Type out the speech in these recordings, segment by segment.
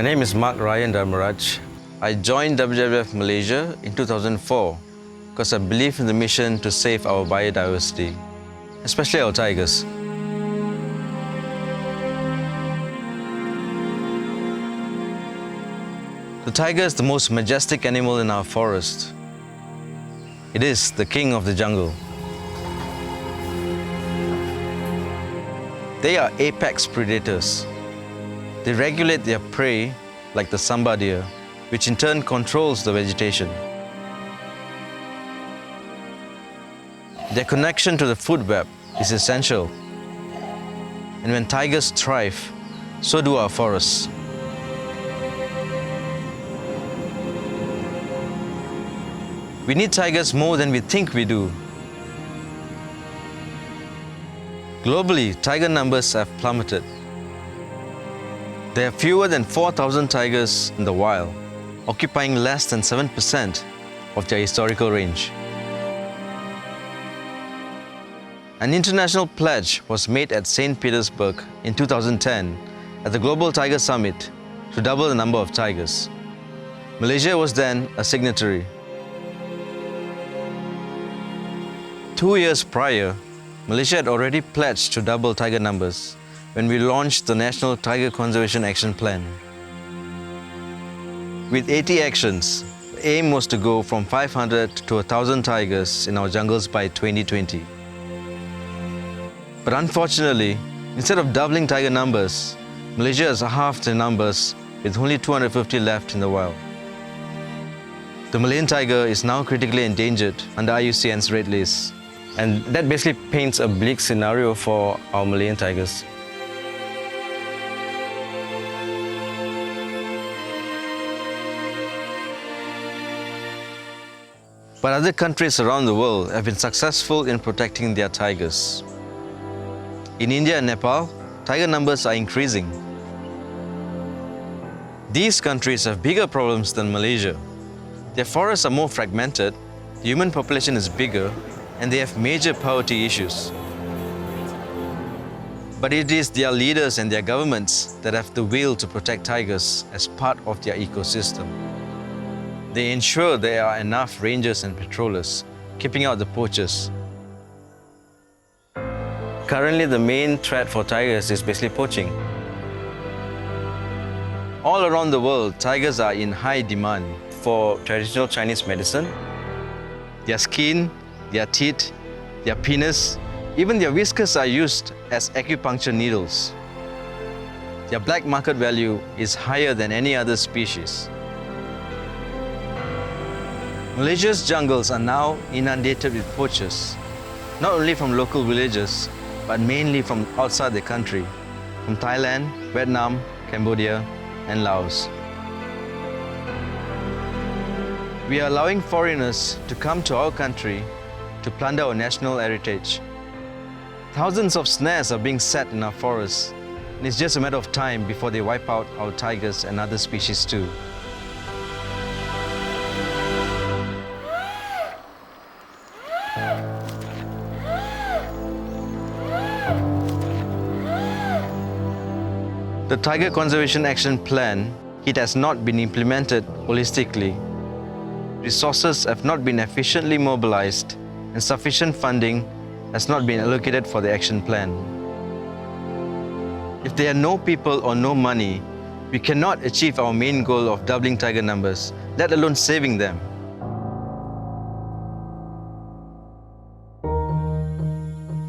My name is Rayan Darmaraj. I joined WWF Malaysia in 2004 because I believe in the mission to save our biodiversity, especially our tigers. The tiger is the most majestic animal in our forest. It is the king of the jungle. They are apex predators. They regulate their prey like the samba deer, which in turn controls the vegetation. Their connection to the food web is essential. And when tigers thrive, so do our forests. We need tigers more than we think we do. Globally, tiger numbers have plummeted. There are fewer than 4,000 tigers in the wild, occupying less than 7% of their historical range. An international pledge was made at St. Petersburg in 2010 at the Global Tiger Summit to double the number of tigers. Malaysia was then a signatory. 2 years prior, Malaysia had already pledged to double tiger numbers when we launched the National Tiger Conservation Action Plan. With 80 actions, the aim was to go from 500 to 1,000 tigers in our jungles by 2020. But unfortunately, instead of doubling tiger numbers, Malaysia has halved the numbers with only 250 left in the wild. The Malayan tiger is now critically endangered under IUCN's Red List. And that basically paints a bleak scenario for our Malayan tigers. But other countries around the world have been successful in protecting their tigers. In India and Nepal, tiger numbers are increasing. These countries have bigger problems than Malaysia. Their forests are more fragmented, the human population is bigger, and they have major poverty issues. But it is their leaders and their governments that have the will to protect tigers as part of their ecosystem. They ensure there are enough rangers and patrollers, keeping out the poachers. Currently, the main threat for tigers is basically poaching. All around the world, tigers are in high demand for traditional Chinese medicine. Their skin, their teeth, their penis, even their whiskers are used as acupuncture needles. Their black market value is higher than any other species. Malaysia's jungles are now inundated with poachers, not only from local villages, but mainly from outside the country, from Thailand, Vietnam, Cambodia, and Laos. We are allowing foreigners to come to our country to plunder our national heritage. Thousands of snares are being set in our forests, and it's just a matter of time before they wipe out our tigers and other species too. The Tiger Conservation Action Plan, it has not been implemented holistically. Resources have not been efficiently mobilized, and sufficient funding has not been allocated for the action plan. If there are no people or no money, we cannot achieve our main goal of doubling tiger numbers, let alone saving them.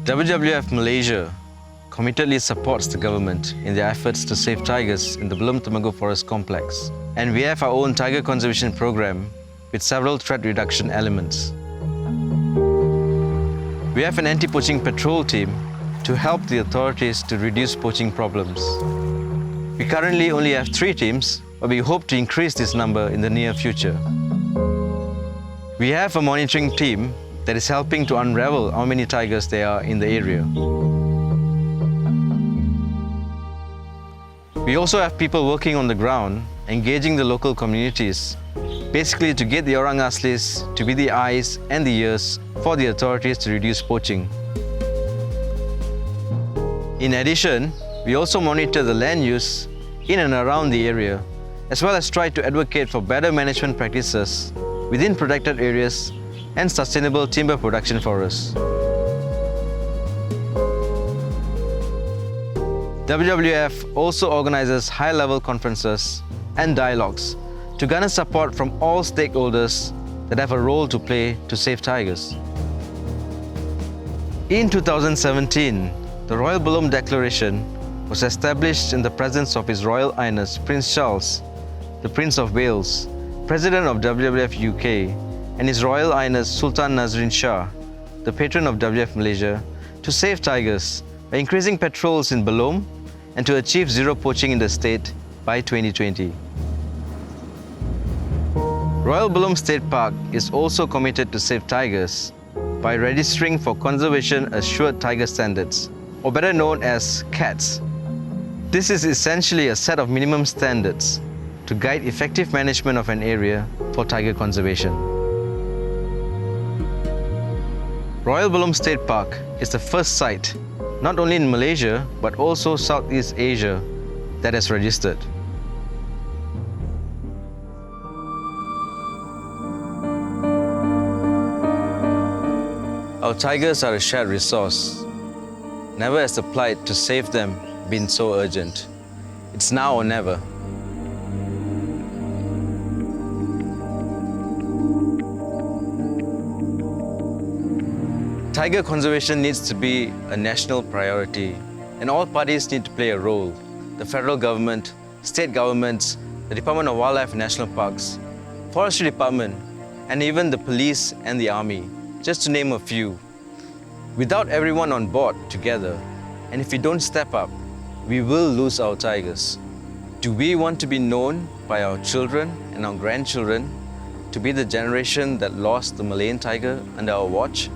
WWF Malaysia committedly supports the government in their efforts to save tigers in the Belum Temenggong Forest Complex. And we have our own tiger conservation program with several threat reduction elements. We have an anti-poaching patrol team to help the authorities to reduce poaching problems. We currently only have 3 teams, but we hope to increase this number in the near future. We have a monitoring team that is helping to unravel how many tigers there are in the area. We also have people working on the ground, engaging the local communities, basically to get the orang aslis to be the eyes and the ears for the authorities to reduce poaching. In addition, we also monitor the land use in and around the area as well as try to advocate for better management practices within protected areas and sustainable timber production forests. WWF also organizes high-level conferences and dialogues to garner support from all stakeholders that have a role to play to save tigers. In 2017, the Royal Balloon Declaration was established in the presence of His Royal Highness Prince Charles, the Prince of Wales, President of WWF UK, and His Royal Highness Sultan Nazrin Shah, the patron of WWF Malaysia, to save tigers by increasing patrols in Belum and to achieve zero poaching in the state by 2020. Royal Belum State Park is also committed to save tigers by registering for Conservation Assured Tiger Standards, or better known as CATS. This is essentially a set of minimum standards to guide effective management of an area for tiger conservation. Royal Belum State Park is the first site, not only in Malaysia but also Southeast Asia, that has registered. Our tigers are a shared resource. Never has the plight to save them been so urgent. It's now or never. Tiger conservation needs to be a national priority, and all parties need to play a role. The federal government, state governments, the Department of Wildlife and National Parks, Forestry Department, and even the police and the army, just to name a few. Without everyone on board together, and if we don't step up, we will lose our tigers. Do we want to be known by our children and our grandchildren to be the generation that lost the Malayan tiger under our watch?